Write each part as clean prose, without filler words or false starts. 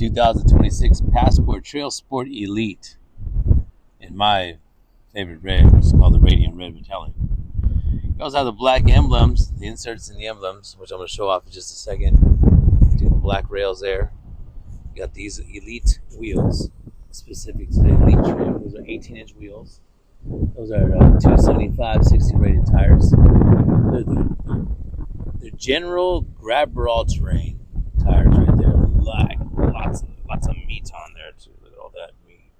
2026 Passport Trailsport Elite in my favorite red, which is called the Radiant Red Metallic. You also have the black emblems, the inserts in the emblems, which I'm going to show off in just a second. Do the black rails there. You got these Elite wheels, specific to the Elite trim. Those are 18-inch wheels. Those are 275 60 rated tires. They're general grabber all terrain tires right there. Like lots of meat on there too. Look at all that meat.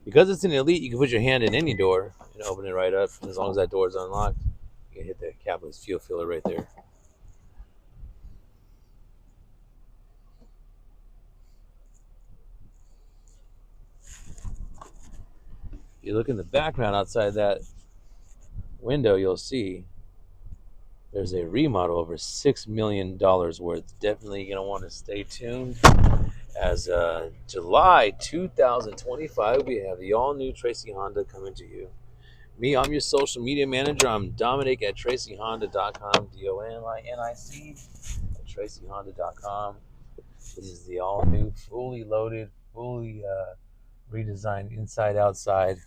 Because it's an Elite, you can put your hand in any door and open it right up. As long as that door is unlocked, you can hit the capless fuel filler right there. You look in the background outside that window, you'll see there's a remodel over $6 million worth. Definitely going to want to stay tuned. As July 2025, we have the all-new Tracy Honda coming to you. Me, I'm your social media manager. I'm Dominic at TracyHonda.com, DONIC at TracyHonda.com. This is the all-new, fully loaded, fully redesigned inside-outside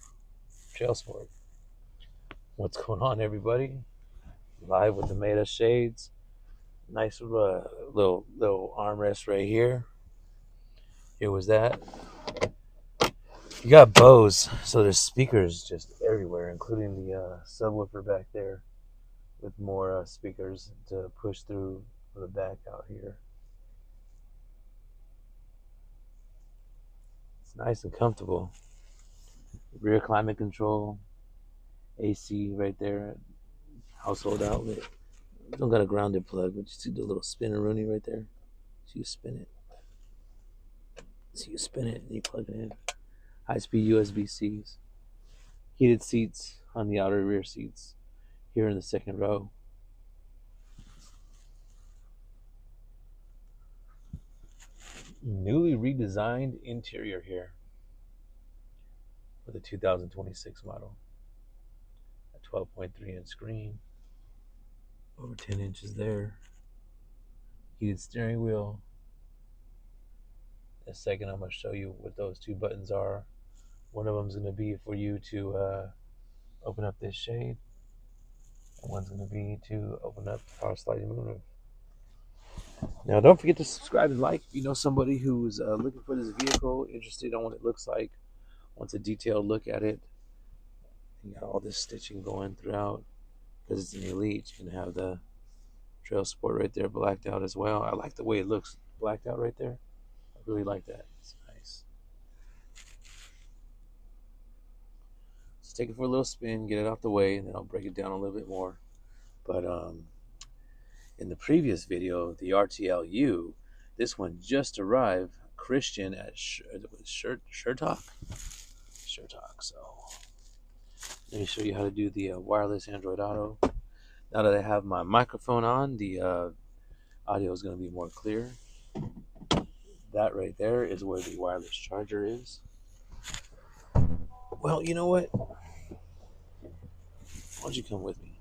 Trailsport. What's going on, everybody? Live with the Meta shades. Nice little armrest right here. Here was that. You got BOSE, so there's speakers just everywhere, including the subwoofer back there with more speakers to push through the back out here. It's nice and comfortable. Rear climate control, AC right there, household outlet. Don't got a grounded plug, but you see the little spinner-rooney right there? So you spin it. And you plug it in. High-speed USB-Cs. Heated seats on the outer rear seats here in the second row. Newly redesigned interior here for the 2026 model. A 12.3-inch screen. Over 10 inches there. Heated steering wheel. In a second, I'm going to show you what those two buttons are. One of them is going to be for you to open up this shade. And one's going to be to open up the power sliding moonroof. Now, don't forget to subscribe and like. If you know somebody who's looking for this vehicle, interested in what it looks like, wants a detailed look at it. You got all this stitching going throughout. Because it's an Elite, you can have the Trailsport right there blacked out as well. I like the way it looks blacked out right there. I really like that. It's nice. Just take it for a little spin, get it out the way, and then I'll break it down a little bit more. But in the previous video, the RTLU, this one just arrived. Christian at Shertalk. So let me show you how to do the wireless Android Auto. Now that I have my microphone on, the audio is going to be more clear. That right there is where the wireless charger is. Well, you know what? Why don't you come with me?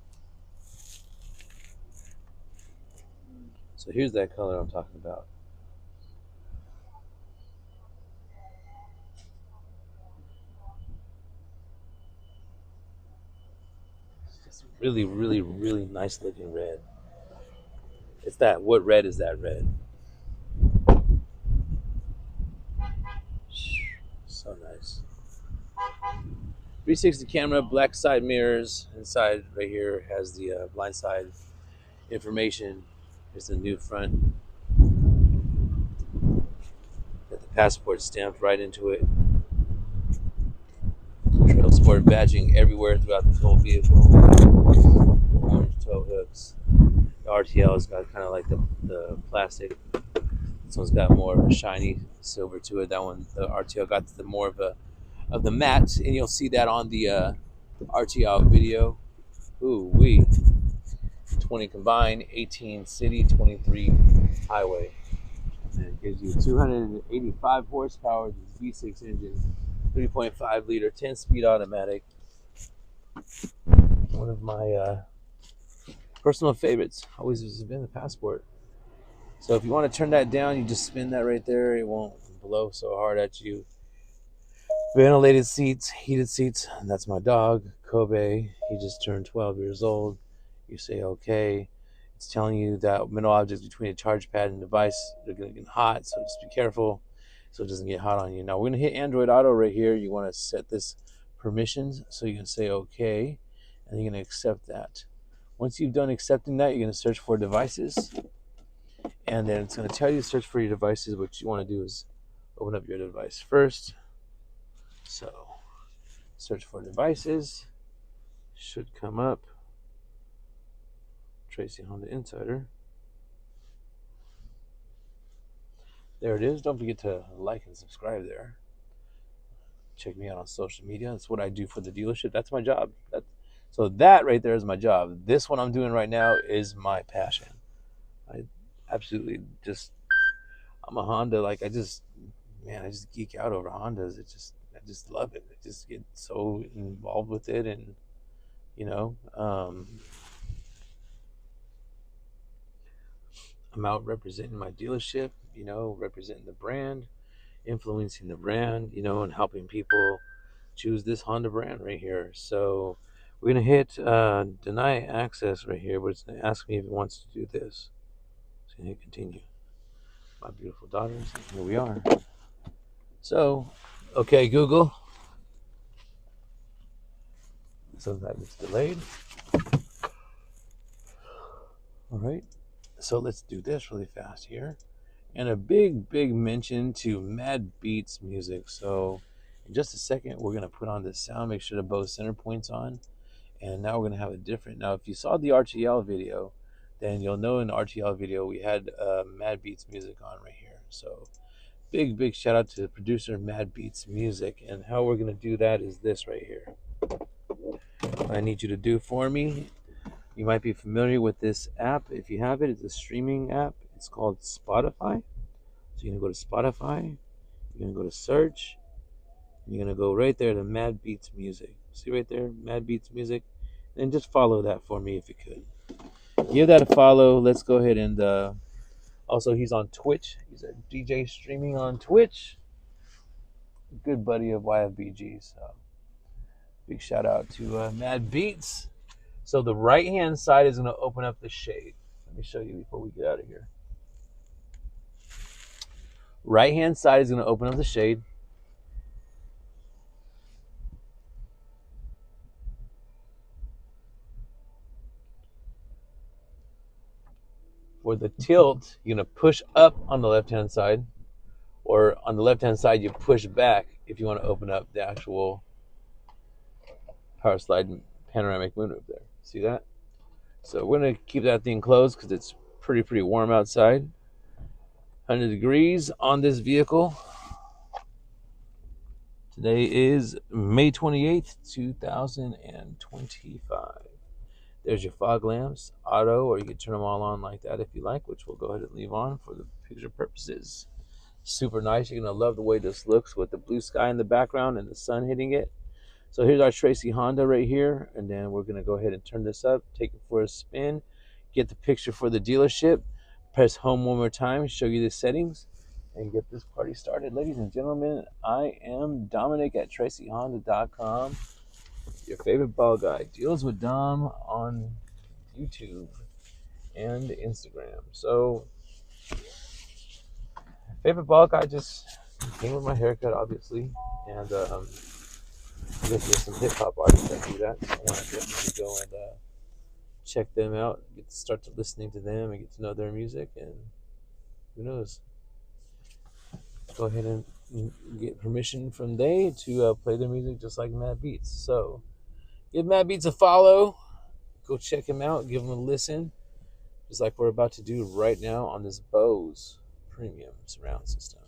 So here's that color I'm talking about. It's really, really, really nice looking red. It's that. What red is that red? So nice. 360 camera, black side mirrors. Inside right here has the blind side information. Here's the new front. Got the passport stamped right into it. Trailsport badging everywhere throughout this whole vehicle. Orange tow hooks. The RTL's got kind of like the plastic. This one's got more of a shiny silver to it. That one, the RTL, got the more of the matte, and you'll see that on the RTL video. Ooh wee! 20 combined, 18 city, 23 highway. And it gives you 285 horsepower. This V6 engine, 3.5 liter, 10-speed automatic. One of my personal favorites. Always has been the Passport. So if you want to turn that down, you just spin that right there. It won't blow so hard at you. Ventilated seats, heated seats. That's my dog, Kobe. He just turned 12 years old. You say okay. It's telling you that metal objects between a charge pad and device, they're going to get hot, so just be careful so it doesn't get hot on you. Now we're going to hit Android Auto right here. You want to set this permissions, so you can say okay, and you're going to accept that. Once you've done accepting that, you're going to search for devices, and then it's going to tell you to search for your devices. What you want to do is open up your device first. So search for devices, should come up. Tracy Honda Insider. There it is. Don't forget to like and subscribe there. Check me out on social media. That's what I do for the dealership. That's my job. So that right there is my job. This one I'm doing right now is my passion. I absolutely just, I'm a Honda. Like I just geek out over Hondas. I just love it. I just get so involved with it, and you know, I'm out representing my dealership, representing the brand, influencing the brand, and helping people choose this Honda brand right here. So we're going to hit deny access right here, but it's going to ask me if it wants to do this. So I'm going to hit continue. My beautiful daughters, here we are. So, okay, Google. So that was delayed. All right. So let's do this really fast here. And a big mention to MadBeatsMusic. So in just a second, we're going to put on this sound, make sure the BOSE center point's on. And now we're going to have a different. Now, if you saw the RTL video, then you'll know in the RTL video we had MadBeatsMusic on right here. So big shout out to the producer MadBeatsMusic. And how we're going to do that is this right here. What I need you to do for me, you might be familiar with this app. If you have it, it's a streaming app. It's called Spotify. So you're going to go to Spotify. You're going to go to search. And you're going to go right there to MadBeatsMusic. See right there, MadBeatsMusic. And just follow that for me if you could. Give that a follow. Let's go ahead and also he's on Twitch. He's a DJ streaming on Twitch. Good buddy of YFBG. So big shout out to Mad Beats. So the right hand side is going to open up the shade. Let me show you before we get out of here. Right hand side is going to open up the shade. For the tilt, you're going to push up on the left hand side, or on the left hand side you push back if you want to open up the actual power slide and panoramic moonroof there. See that? So we're going to keep that thing closed because it's pretty warm outside. 100 degrees on this vehicle. Today is May 28th, 2025. There's your fog lamps, auto, or you can turn them all on like that if you like, which we'll go ahead and leave on for the picture purposes. Super nice. You're going to love the way this looks with the blue sky in the background and the sun hitting it. So here's our Tracy Honda right here, and then we're going to go ahead and turn this up, take it for a spin, get the picture for the dealership, press home one more time, show you the settings, and get this party started. Ladies and gentlemen, I am Dominic at TracyHonda.com, your favorite ball guy. Deals with Dom on YouTube and Instagram. So, favorite ball guy just came with my haircut, obviously, and I guess there's some hip hop artists that do that. So I want to definitely go and check them out, get to start to listening to them and get to know their music, and who knows, go ahead and get permission from they to play their music just like Mad Beats. So give Mad Beats a follow, go check him out, give him a listen, just like we're about to do right now on this BOSE premium surround system.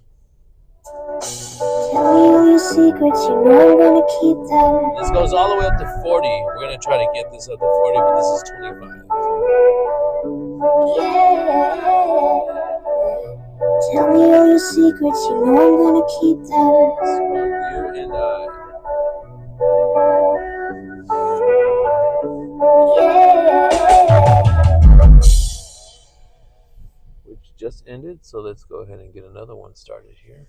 Tell me all your secrets, you know I'm gonna keep them. This goes all the way up to 40. We're gonna try to get this up to 40, but this is 25. Yeah. Tell me all your secrets, you know I'm gonna keep them. You and Yeah. which just ended, so let's go ahead and get another one started here.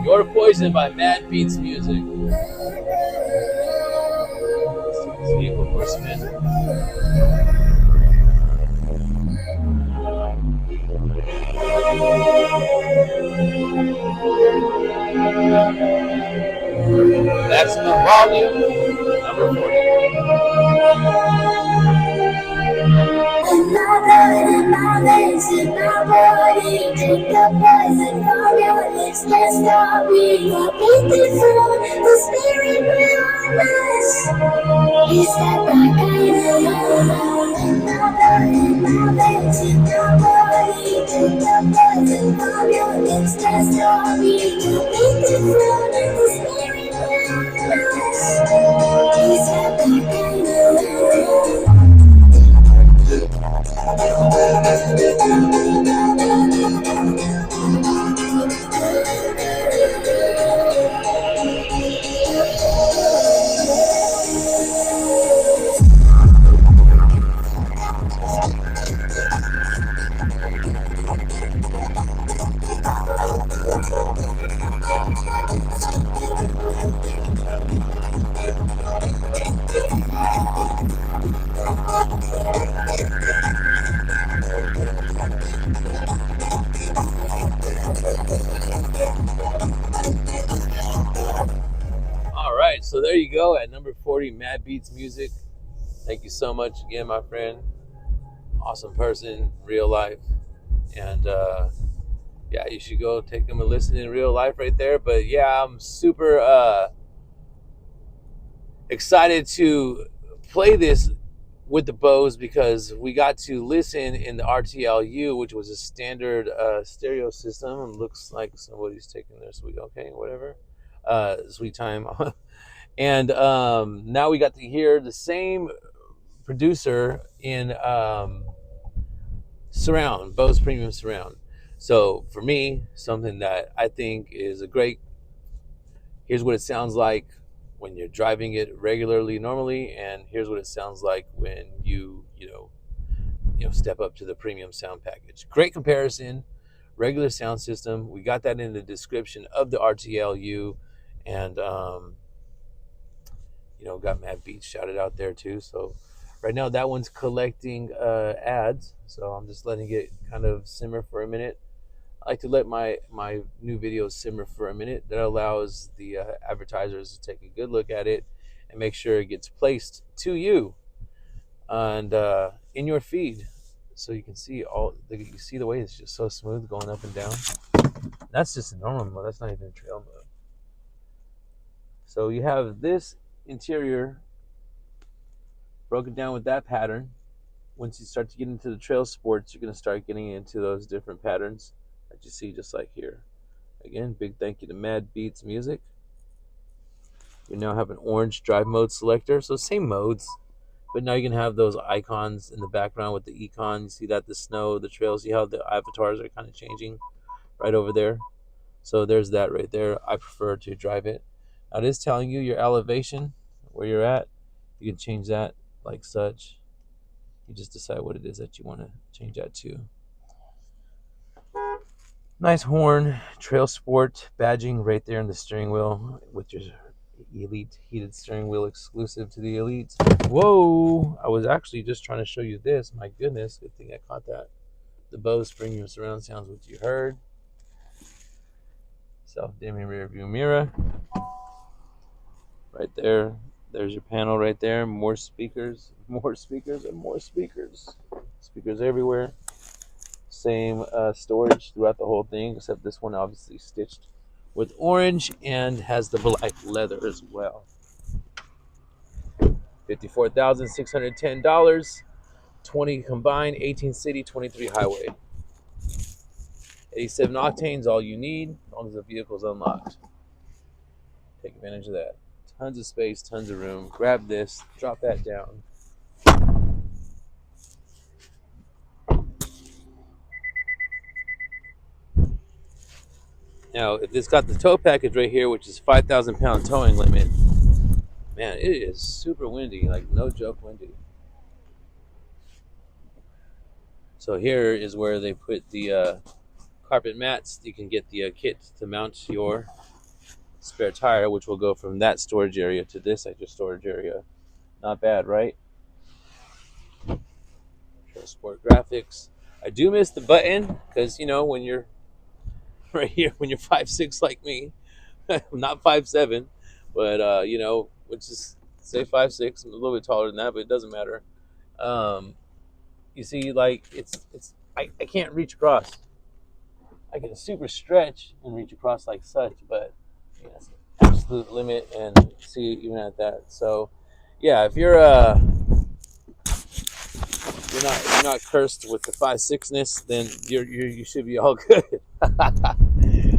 You're Poison by MadBeatsMusic. Let's see one more spin. That's the volume, number 40. In my blood, in my veins, in my body, drink the poison from your lips, can't stop me. I've been through the spirit beyond us. It's that dark kind of love. In my blood, in my veins, in my body, drink the poison from your lips, can't stop me. I've been through the spirit beyond us. It's that dark kind of love. All right, so there you go at number 40, MadBeatsMusic. Thank you so much again, my friend. Awesome person, real life. And yeah, you should go take him a listen in real life right there. But yeah, I'm super excited to play this with the BOSE because we got to listen in the RTLU, which was a standard stereo system. It looks like somebody's taking their sweet, okay, whatever, sweet time. And now we got to hear the same producer in surround, BOSE Premium Surround. So for me, something that I think is a great, here's what it sounds like when you're driving it regularly normally, and here's what it sounds like when you step up to the premium sound package. Great comparison. Regular sound system, we got that in the description of the RTLU, and got Mad Beats shouted out there too. So right now that one's collecting ads, so I'm just letting it kind of simmer for a minute. I like to let my new videos simmer for a minute. That allows the advertisers to take a good look at it and make sure it gets placed to you and in your feed, so you can see you see the way it's just so smooth going up and down. That's just a normal mode. That's not even a trail mode. So you have this interior broken down with that pattern. Once you start to get into the trail sports, you're going to start getting into those different patterns that you see just like here. Again, big thank you to MadBeatsMusic. You now have an orange drive mode selector, so same modes, but now you can have those icons in the background with the econ. You see that the snow, the trails, see how the avatars are kind of changing right over there. So there's that right there. I prefer to drive it. Now it is telling you your elevation, where you're at. You can change that like such. You just decide what it is that you want to change that to. Nice horn, Trailsport badging right there in the steering wheel with your Elite heated steering wheel exclusive to the Elite. Whoa! I was actually just trying to show you this. My goodness, good thing I caught that. The BOSE Premium Surround sounds what you heard. Self-dimming rear view mirror. Right there. There's your panel right there. More speakers, and more speakers. Speakers everywhere. Same storage throughout the whole thing, except this one obviously stitched with orange and has the black leather as well. $54,610, 20 combined, 18 city, 23 highway. 87 octanes, all you need, as long as the vehicle's unlocked. Take advantage of that. Tons of space, tons of room. Grab this, drop that down. Now, if it's got the tow package right here, which is 5,000 pound towing limit, man, it is super windy, like no joke windy. So here is where they put the carpet mats. You can get the kit to mount your spare tire, which will go from that storage area to this extra storage area. Not bad, right? Trailsport graphics. I do miss the button because when you're right here, when you're 5'6" like me, I'm not 5'7", but which is say 5'6". I'm a little bit taller than that, but it doesn't matter. You see, like I can't reach across. I can super stretch and reach across like such, but that's the absolute limit. And see, even at that. So, yeah, if you're not cursed with the 5'6"ness, then you should be all good.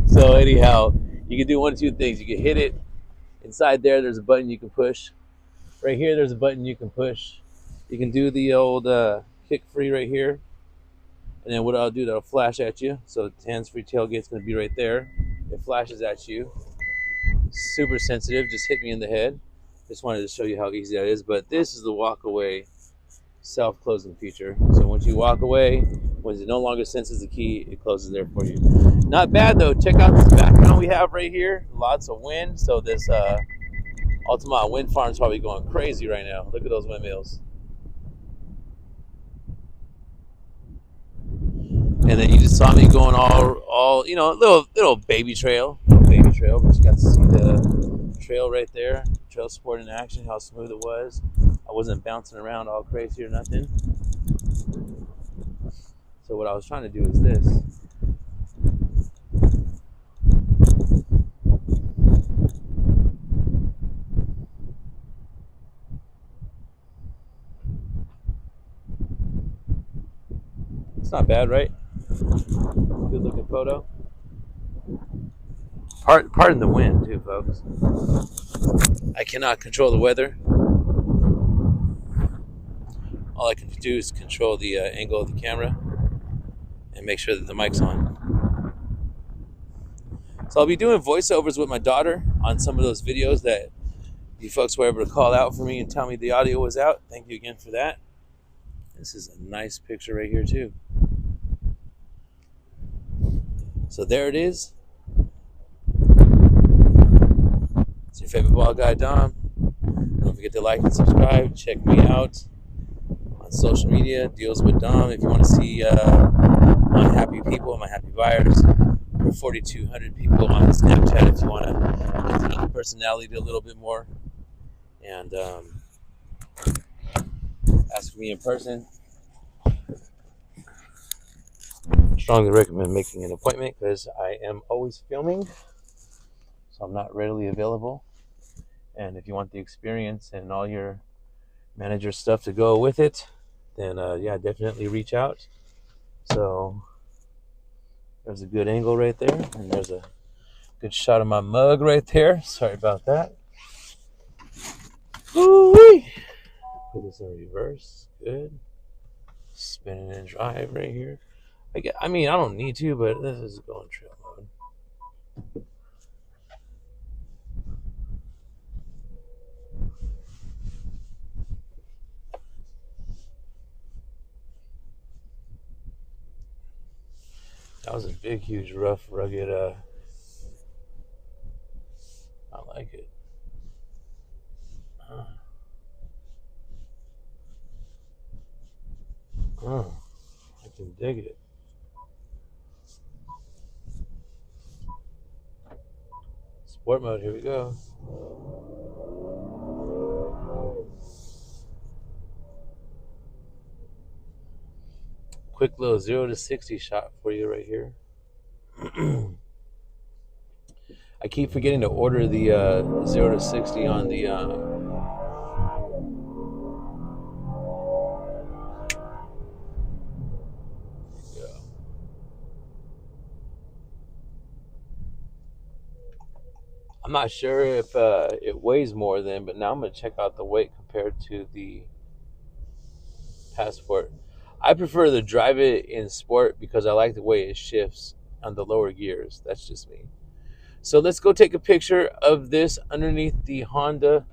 So anyhow, you can do one of two things. You can hit it inside there. There's a button you can push. Right here, there's a button you can push. You can do the old kick free right here. And then what I'll do, that'll flash at you. So hands-free tailgate's going to be right there. It flashes at you. Super sensitive. Just hit me in the head. Just wanted to show you how easy that is. But this is the walk-away self-closing feature. So once you walk away, when it no longer senses the key, it closes there for you. Not bad, though. Check out this background we have right here. Lots of wind. So this Altamont wind farm is probably going crazy right now. Look at those windmills. And then you just saw me going all little baby trail, but you got to see the trail right there, Trailsport in action, how smooth it was. I wasn't bouncing around all crazy or nothing. So what I was trying to do is this. It's not bad, right? Good looking photo. Pardon the wind too, folks. I cannot control the weather. All I can do is control the angle of the camera and make sure that the mic's on. So I'll be doing voiceovers with my daughter on some of those videos that you folks were able to call out for me and tell me the audio was out. Thank you again for that. This is a nice picture right here too. So there it is. It's your favorite ball guy, Dom. Don't forget to like and subscribe. Check me out on social media, Deals with Dom. If you want to see my happy people, my happy buyers, we're 4,200 people on Snapchat. If you want to get to know the personality a little bit more and ask me in person, strongly recommend making an appointment because I am always filming, so I'm not readily available. And if you want the experience and all your manager stuff to go with it, then yeah, definitely reach out. So there's a good angle right there, and there's a good shot of my mug right there. Sorry about that. Woo-wee. Put this in reverse. Good. Spinning and drive right here. I mean, I don't need to, but this is going trail mode. That was a big, huge, rough, rugged, I like it. I can dig it. Sport mode, here we go. Quick little 0 to 60 shot for you right here. I keep forgetting to order the 0 to 60 on the I'm not sure if it weighs more than, but now I'm going to check out the weight compared to the Passport. I prefer to drive it in Sport because I like the way it shifts on the lower gears. That's just me. So let's go take a picture of this underneath the Honda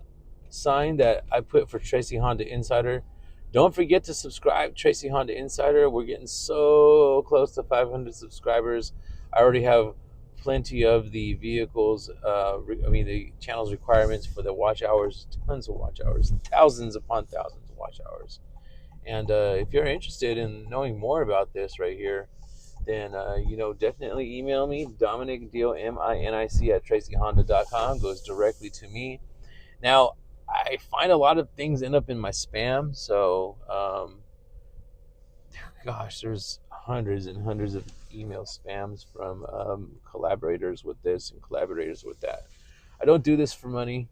sign that I put for Tracy Honda Insider. Don't forget to subscribe, Tracy Honda Insider. We're getting so close to 500 subscribers. I already have plenty of the vehicles, the channel's requirements for the watch hours, tons of watch hours, thousands upon thousands of watch hours. And if you're interested in knowing more about this right here, then definitely email me, Dominic, DOMINIC at TracyHonda.com. Goes directly to me. Now, I find a lot of things end up in my spam, so gosh, there's hundreds and hundreds of email spams from collaborators with this and collaborators with that. I don't do this for money.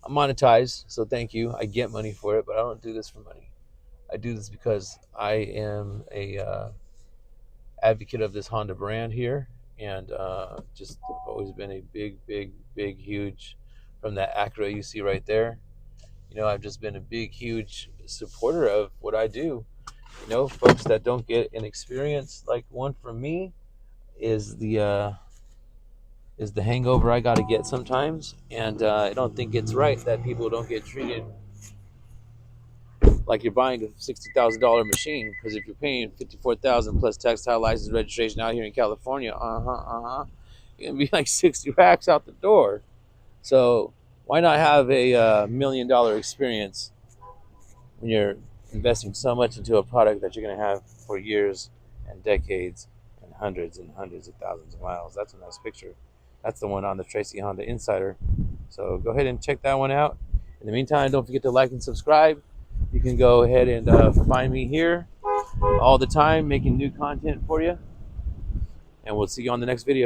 I'm monetized, so thank you. I get money for it, but I don't do this for money. I do this because I am a advocate of this Honda brand here, and just I've always been a big, huge, from that Acura you see right there. I've just been a big, huge supporter of what I do. Folks that don't get an experience like one from me is the hangover I got to get sometimes, and I don't think it's right that people don't get treated like you're buying a $60,000 machine. Because if you're paying $54,000 plus textile license registration out here in California, you're gonna be like 60 racks out the door. So why not have a $1 million experience when you're investing so much into a product that you're going to have for years and decades and hundreds of thousands of miles? That's a nice picture. That's the one on the Tracy Honda Insider. So go ahead and check that one out. In the meantime, don't forget to like and subscribe. You can go ahead and find me here all the time making new content for you. And we'll see you on the next video.